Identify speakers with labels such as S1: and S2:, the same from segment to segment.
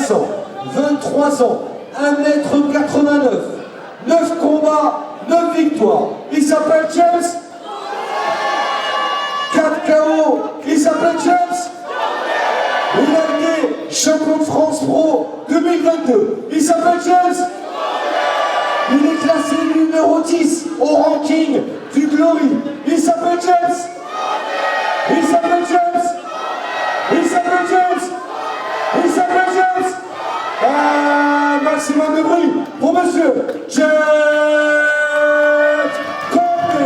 S1: Vincent, 23 ans, 1m89, 9 combats, 9 victoires. Il s'appelle James. 4 KO. Il s'appelle James. Il a été champion de France Pro 2022. Il s'appelle James. Il est classé numéro 10 au ranking du Glory. Il s'appelle James. Il s'appelle James. Il s'appelle James. Il s'appelle James. Maximum de bruit pour monsieur James Condé.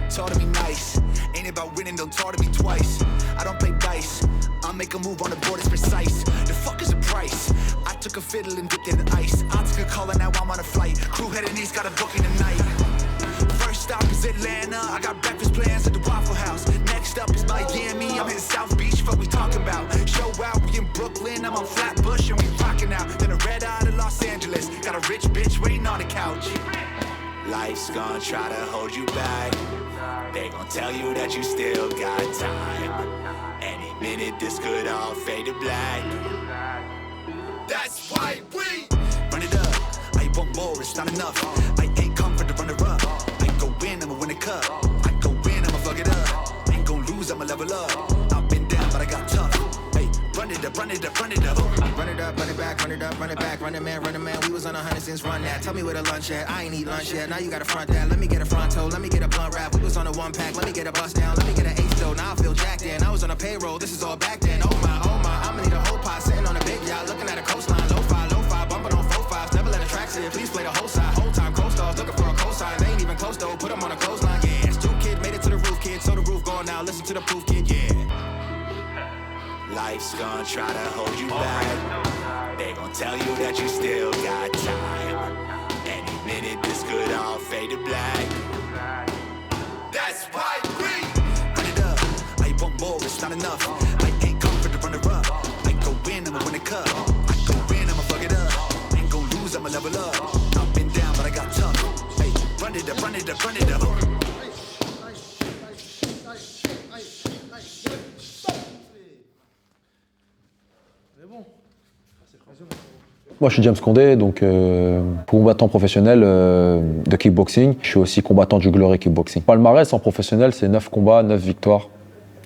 S2: Talk to me nice, ain't about winning, don't talk to me twice. I don't play dice, I'll make a move on the board, it's precise. The fuck is the price? I took a fiddle and dipped it in ice. I took a call and now I'm on a flight. Crew heading east, got a booking tonight. First stop is Atlanta, I got breakfast plans at the Waffle House. Next up is Miami, I'm in South Beach, fuck we talking about. Show out, we in Brooklyn, I'm on Flatbush and we rocking out. Then a red eye to Los Angeles, got a rich bitch waiting on the couch. Life's gonna try to hold you back. They gon' tell you that you still got time. Any minute this could all fade to black. That's why we run it up. I want more, it's not enough. I ain't come for the runner up. I go win, I'ma win a cup. I go win, I'ma fuck it up. Ain't gon' lose, I'ma level up. I've been down, but I got tough. Hey, run it up, run it up, run it up.
S3: Run it up, run it back, run it up, run it back. Run it man, we was on 100 since run that. Tell me where the lunch at, I ain't eat lunch yet. Now you gotta front that, let me get a front toe. Let me get a blunt wrap, we was on a one pack. Let me get a bust down, let me get an ace though. Now I feel jacked in, I was on a payroll, this is all back then. Oh my, I'ma need a whole pot. Sitting on a big yacht, looking at a coastline. Low-fi, bumping on 4-5s. Never let a track sit, please play the whole side. Whole time co-stars, looking for a cosign. They ain't even close though, put them on a clothesline. Yeah, Stu kid, made it to the roof, kid. So the roof gone now, listen to the proof, kid, yeah.
S2: Life's gonna try to hold you back. They gon' tell you that you still got time. Any minute this could all fade to black. That's why we run it up. I want more, it's not enough. I ain't come for the runner up. I go win, I'ma win a cup. I go win, I'ma fuck it up. Ain't gon' lose, I'ma level up. I've been down, but I got tough. Hey, run it up, run it up, run it up.
S4: Moi je suis James Condé, donc combattant professionnel de kickboxing. Je suis aussi combattant du Glory Kickboxing. Palmarès en professionnel, c'est 9 combats, 9 victoires.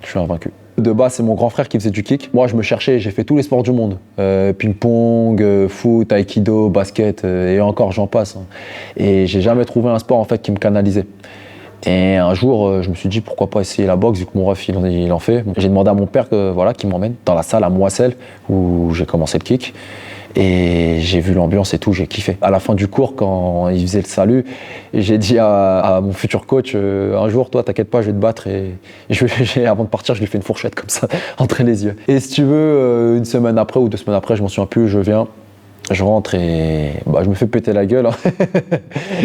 S4: Je suis invaincu. De base, c'est mon grand frère qui faisait du kick. Moi, je me cherchais, j'ai fait tous les sports du monde. Ping-pong, foot, aïkido, basket, et encore j'en passe. Et j'ai jamais trouvé un sport en fait qui me canalisait. Et un jour, je me suis dit pourquoi pas essayer la boxe vu que mon ref il en fait. J'ai demandé à mon père qu'il m'emmène dans la salle à Moisselles où j'ai commencé le kick. Et j'ai vu l'ambiance et tout, j'ai kiffé. À la fin du cours, quand il faisait le salut, j'ai dit à mon futur coach, un jour, toi, t'inquiète pas, je vais te battre. Et avant de partir, je lui fais une fourchette comme ça, entre les yeux. Et si tu veux, une semaine après ou 2 semaines après, je m'en souviens plus, je viens, je rentre et je me fais péter la gueule. Hein.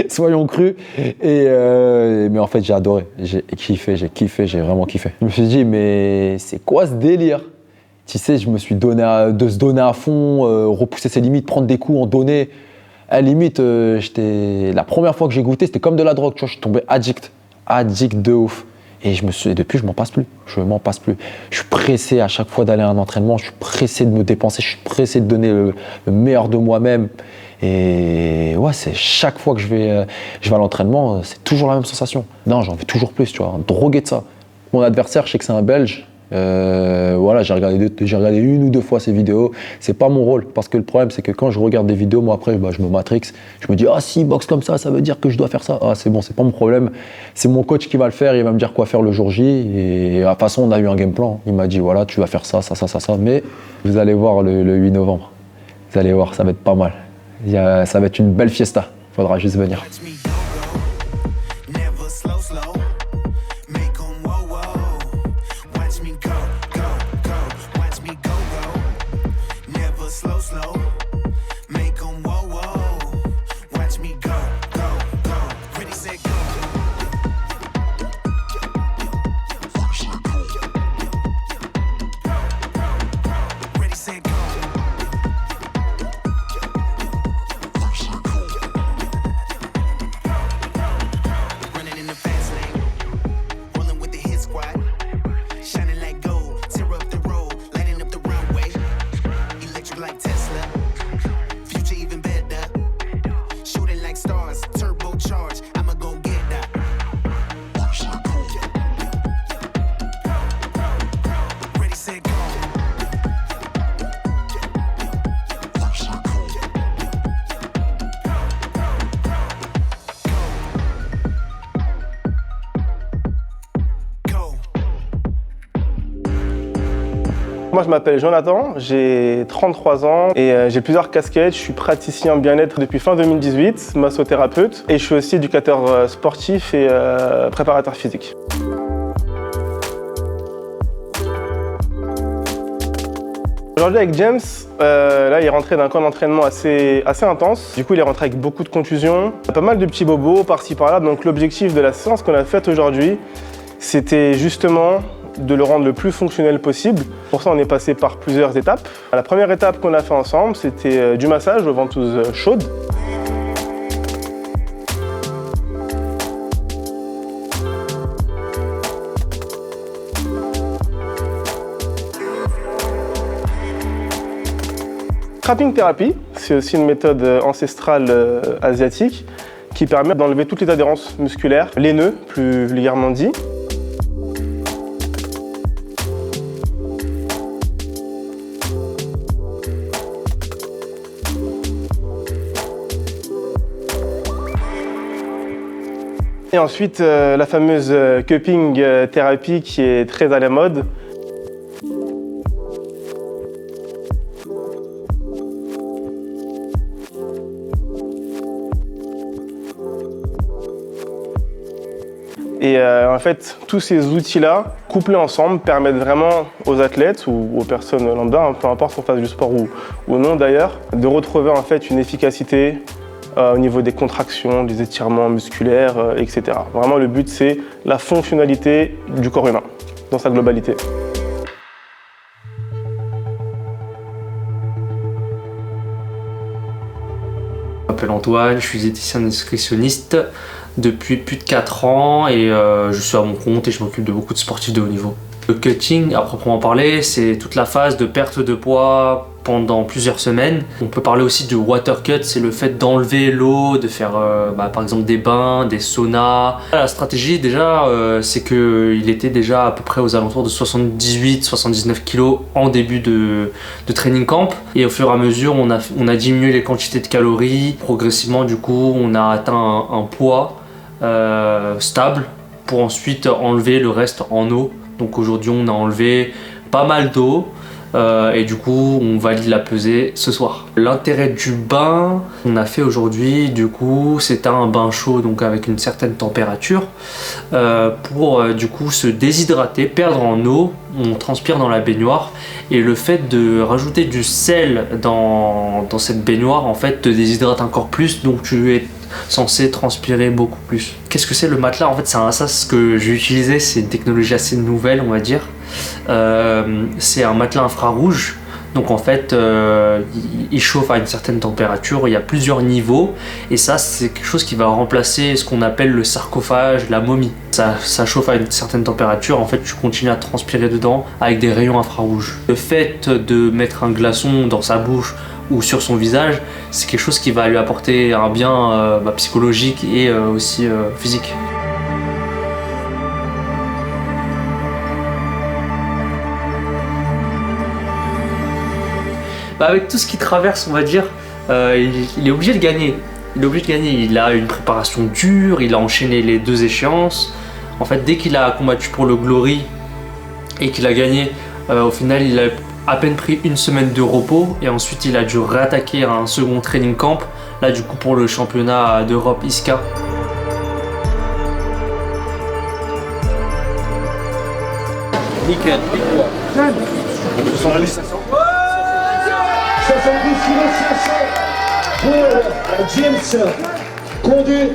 S4: Soyons crus. Mais en fait, j'ai adoré. J'ai kiffé, j'ai vraiment kiffé. Je me suis dit, mais c'est quoi ce délire ? Tu sais, je me suis donné de se donner à fond, repousser ses limites, prendre des coups, en donner. À la limite, la première fois que j'ai goûté, c'était comme de la drogue. Tu vois, je suis tombé addict de ouf. Et depuis, je m'en passe plus. Je suis pressé à chaque fois d'aller à un entraînement. Je suis pressé de me dépenser. Je suis pressé de donner le meilleur de moi-même. Et ouais, c'est chaque fois que je vais à l'entraînement, c'est toujours la même sensation. Non, j'en veux toujours plus, tu vois, drogué de ça. Mon adversaire, je sais que c'est un Belge. Voilà, j'ai regardé 1 ou 2 fois ces vidéos. C'est pas mon rôle, parce que le problème, c'est que quand je regarde des vidéos, moi après, je me matrix. Je me dis, ah si, boxe comme ça veut dire que je dois faire ça. Ah, c'est bon, c'est pas mon problème. C'est mon coach qui va le faire, il va me dire quoi faire le jour J. Et de toute façon, on a eu un game plan. Il m'a dit, voilà, tu vas faire ça. Mais vous allez voir le 8 novembre. Vous allez voir, ça va être pas mal. Ça va être une belle fiesta. Faudra juste venir.
S3: Running in the fast lane.
S5: Moi je m'appelle Jonathan, j'ai 33 ans et j'ai plusieurs casquettes. Je suis praticien bien-être depuis fin 2018, massothérapeute et je suis aussi éducateur sportif et préparateur physique. Aujourd'hui avec James, là il est rentré d'un camp d'entraînement assez intense. Du coup il est rentré avec beaucoup de contusions, pas mal de petits bobos par-ci par-là. Donc l'objectif de la séance qu'on a faite aujourd'hui, c'était justement de le rendre le plus fonctionnel possible. Pour ça on est passé par plusieurs étapes. La première étape qu'on a fait ensemble, c'était du massage aux ventouses chaudes. Trapping Therapy, c'est aussi une méthode ancestrale asiatique qui permet d'enlever toutes les adhérences musculaires, les nœuds plus vulgairement dit. Et ensuite la fameuse cupping thérapie qui est très à la mode. Et en fait, tous ces outils-là, couplés ensemble, permettent vraiment aux athlètes ou aux personnes lambda, peu importe qu'on fasse du sport ou non d'ailleurs, de retrouver en fait une efficacité au niveau des contractions, des étirements musculaires, etc. Vraiment, le but, c'est la fonctionnalité du corps humain dans sa globalité.
S6: Je m'appelle Antoine, je suis diététicien nutritionniste depuis plus de 4 ans et je suis à mon compte et je m'occupe de beaucoup de sportifs de haut niveau. Le cutting, à proprement parler, c'est toute la phase de perte de poids pendant plusieurs semaines. On peut parler aussi de water cut, c'est le fait d'enlever l'eau, de faire par exemple des bains, des saunas. La stratégie déjà, c'est qu'il était déjà à peu près aux alentours de 78-79 kg en début de training camp. Et au fur et à mesure, on a diminué les quantités de calories. Progressivement, du coup, on a atteint un poids stable pour ensuite enlever le reste en eau. Donc aujourd'hui, on a enlevé pas mal d'eau. Et du coup on valide la pesée ce soir. L'intérêt du bain qu'on a fait aujourd'hui, du coup c'est un bain chaud, donc avec une certaine température pour du coup se déshydrater, perdre en eau. On transpire dans la baignoire et le fait de rajouter du sel dans cette baignoire en fait te déshydrate encore plus, donc tu es censé transpirer beaucoup plus. Qu'est-ce que c'est le matelas? En fait c'est un sas que j'ai utilisé, c'est une technologie assez nouvelle on va dire. C'est un matelas infrarouge, donc en fait il chauffe à une certaine température, il y a plusieurs niveaux et ça c'est quelque chose qui va remplacer ce qu'on appelle le sarcophage, la momie. Ça chauffe à une certaine température, en fait tu continues à transpirer dedans avec des rayons infrarouges. Le fait de mettre un glaçon dans sa bouche ou sur son visage, c'est quelque chose qui va lui apporter un bien psychologique et aussi physique. Avec tout ce qu'il traverse, on va dire, il est obligé de gagner. Il a une préparation dure, il a enchaîné les 2 échéances. En fait, dès qu'il a combattu pour le Glory et qu'il a gagné, au final, il a à peine pris 1 semaine de repos et ensuite il a dû réattaquer un second training camp, là du coup pour le championnat d'Europe ISCA.
S1: Nickel. 70 kg 500 pour James Condé.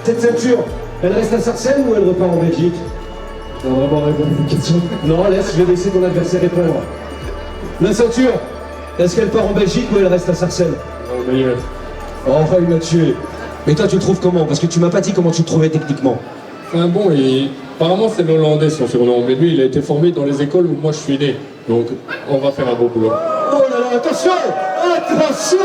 S1: Cette ceinture, elle reste à Sarcelles ou elle repart en Belgique? On va vraiment répondre à une question. Non, laisse, je vais laisser ton adversaire répondre. La ceinture, est-ce qu'elle part en Belgique ou elle reste à Sarcelles? Oh, il m'a tué. Mais toi, tu le trouves comment? Parce que tu m'as pas dit comment tu le trouvais techniquement.
S7: C'est un bon, et apparemment c'est l'Hollandais son surnom, mais lui il a été formé dans les écoles où moi je suis né, donc on va faire un beau boulot.
S1: Oh là là, attention! Attention!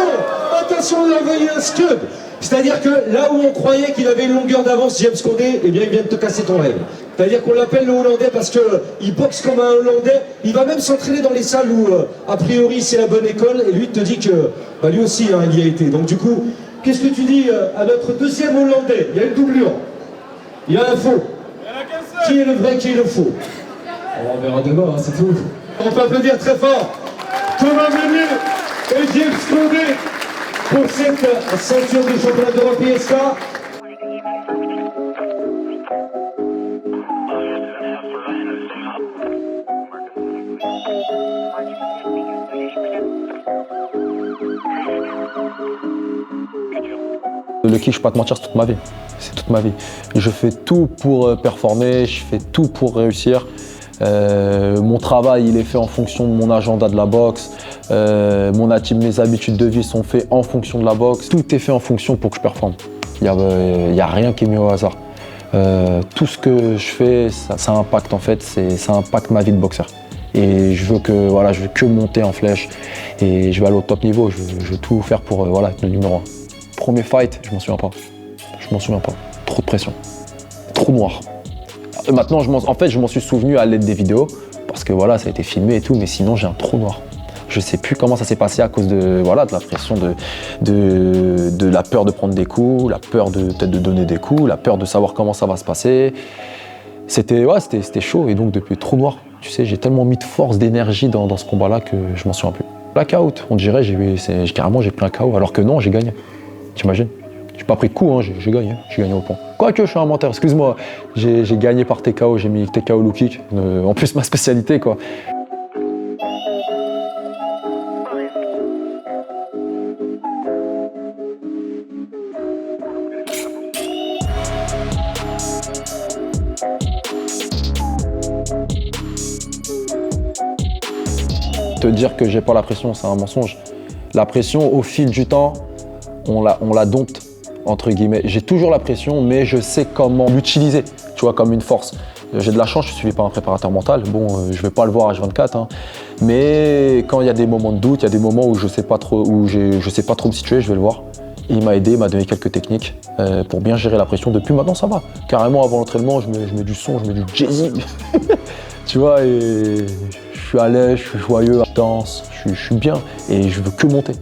S1: Attention, on a envoyé un scud! C'est-à-dire que là où on croyait qu'il avait une longueur d'avance, James Condé, eh bien il vient de te casser ton rêve. C'est-à-dire qu'on l'appelle le Hollandais parce qu'il boxe comme un Hollandais, il va même s'entraîner dans les salles où a priori c'est la bonne école, et lui te dit que lui aussi il y a été. Donc du coup, qu'est-ce que tu dis à notre deuxième Hollandais? Il y a une doublure. Il y a un faux. Qui est le vrai, qui est le faux? On verra demain, c'est tout.
S7: On peut applaudir très fort Thomas Meunier et James Condé pour cette ceinture du championnat d'Europe ISK.
S4: Le kick, je vais pas te mentir, c'est toute ma vie. C'est toute ma vie. Je fais tout pour performer, je fais tout pour réussir. Mon travail, il est fait en fonction de mon agenda de la boxe. Mes habitudes de vie sont faites en fonction de la boxe. Tout est fait en fonction pour que je performe. Il y a rien qui est mis au hasard. Tout ce que je fais, ça impacte en fait, ça impacte ma vie de boxeur. Et je veux que monter en flèche et je vais aller au top niveau. Je veux tout faire pour être le numéro 1. Premier fight, je m'en souviens pas. Trop de pression. Trop noir. Maintenant, je m'en suis souvenu à l'aide des vidéos parce que ça a été filmé et tout, mais sinon j'ai un trou noir. Je sais plus comment ça s'est passé à cause de la pression, de la peur de prendre des coups, la peur peut-être de donner des coups, la peur de savoir comment ça va se passer. C'était chaud et donc depuis trou noir. Tu sais, j'ai tellement mis de force, d'énergie dans ce combat-là que je m'en souviens plus. Blackout, on dirait, carrément j'ai pris un KO alors que non, j'ai gagné. T'imagines? J'ai pas pris de coup, hein, j'ai gagné au point. Quoique je suis un menteur, excuse-moi, j'ai gagné par TKO, j'ai mis TKO low kick, en plus ma spécialité quoi. Te dire que j'ai pas la pression, c'est un mensonge. La pression, au fil du temps, on la dompte, entre guillemets. J'ai toujours la pression, mais je sais comment l'utiliser, tu vois, comme une force. J'ai de la chance, je suis suivi par un préparateur mental. Bon, je vais pas le voir H24, hein. Mais quand il y a des moments de doute, il y a des moments où je sais pas trop me situer, je vais le voir. Et il m'a aidé, il m'a donné quelques techniques pour bien gérer la pression. Depuis maintenant, ça va. Carrément, avant l'entraînement, je mets du son, je mets du jazzy. Tu vois, et je suis à l'aise, je suis joyeux, je danse, je suis bien et je veux que monter.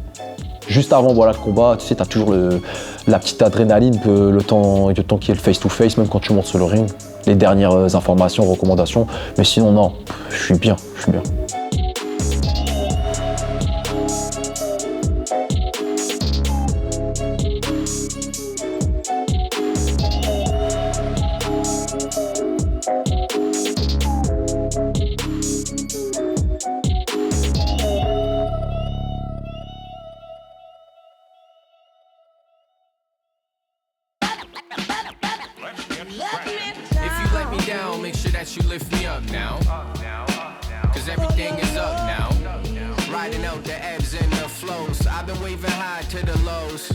S4: Juste avant le combat, tu sais, tu as toujours la petite adrénaline, le temps qu'il y ait le face-to-face, même quand tu montes sur le ring, les dernières informations, recommandations. Mais sinon, non, je suis bien.
S3: Make sure that you lift me up now, cause everything is up now. Riding out the ebbs and the flows, I've been waving high to the lows.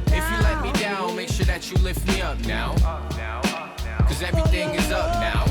S3: If you let me down, make sure that you lift me up now, cause everything is up now.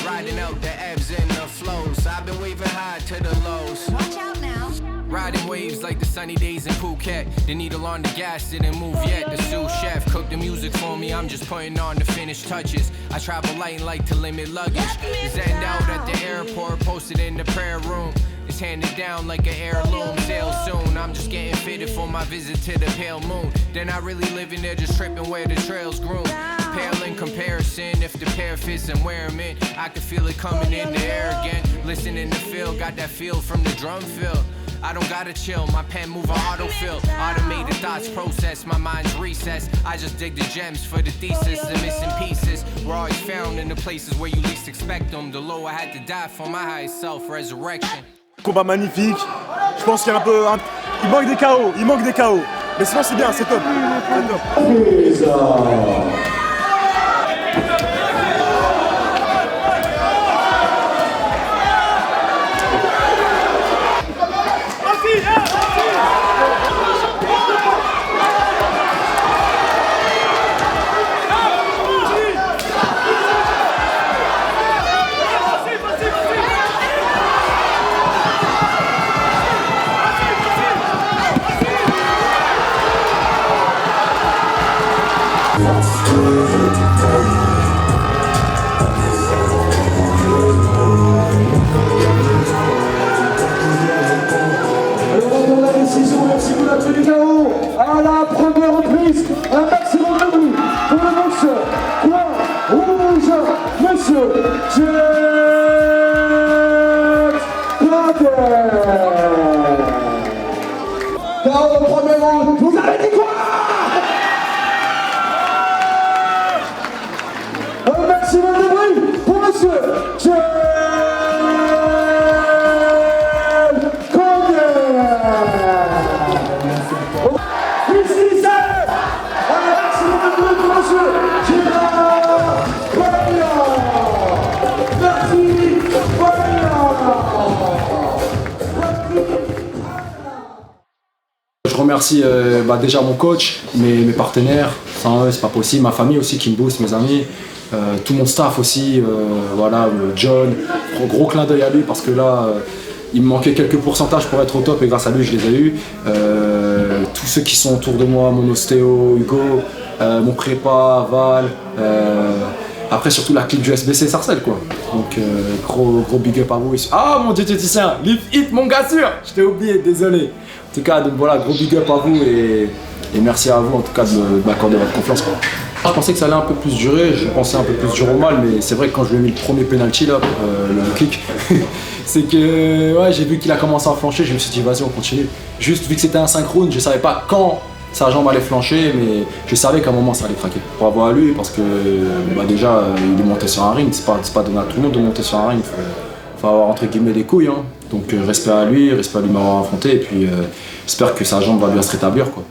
S3: Riding out the ebbs and the flows, I've been waving high to the lows. Watch out now. Riding waves like the sunny days in Phuket. The needle on the gas didn't move yet. The sous chef cooked the music for me, I'm just putting on the finished touches. I travel light and like to limit luggage. Zenned out at the airport, posted in the prayer room. It's handed down like an heirloom, sail soon. I'm just getting fitted for my visit to the pale moon. Then I really living there, just tripping where the trails groom. Pale in comparison, if the pair fits and wear them in, I can feel it coming in the air again. Listening to feel, got that feel from the drum fill. I don't gotta chill, my pen move on autofill. Automated thoughts process, my mind's recessed. I just dig the gems for the thesis. The missing pieces were always found in the places where you least expect them. The low I had to die for my highest self, resurrection.
S8: Combat magnifique, je pense qu'il y a il manque des KO, mais sinon c'est bien, c'est top.
S1: À la première reprise, un maximum de bruit pour le boxeur, coin rouge, monsieur James maximum de bruit pour monsieur James Condé. Ici, un maximum de bruit pour monsieur Gérard Pagnol. Merci,
S9: Je remercie déjà mon coach, mes partenaires, sans eux c'est pas possible, ma famille aussi qui me booste, mes amis, tout mon staff aussi, voilà, John, gros clin d'œil à lui parce que là il me manquait quelques pourcentages pour être au top et grâce à lui je les ai eus. Tous ceux qui sont autour de moi, mon ostéo, Hugo, mon prépa, Val, après surtout la clique du SBC Sarcelles quoi. Donc gros big up à vous. Ah mon diététicien, Live It mon gars sûr, je t'ai oublié, désolé. En tout cas, donc voilà, gros big up à vous et merci à vous en tout cas de m'accorder votre confiance. Quoi. Je pensais que ça allait un peu plus durer, je pensais un peu plus durer au mal, mais c'est vrai que quand je lui ai mis le premier penalty là, le kick, c'est que ouais, j'ai vu qu'il a commencé à flancher, je me suis dit vas-y on continue. Juste vu que c'était un synchrone, je savais pas quand sa jambe allait flancher, mais je savais qu'à un moment ça allait craquer. Bravo à lui parce que déjà il est monté sur un ring, c'est pas donné à tout le monde de monter sur un ring. Faut avoir entre guillemets des couilles, hein. Donc respect à lui m'avoir affronté et puis j'espère que sa jambe va bien se rétablir quoi.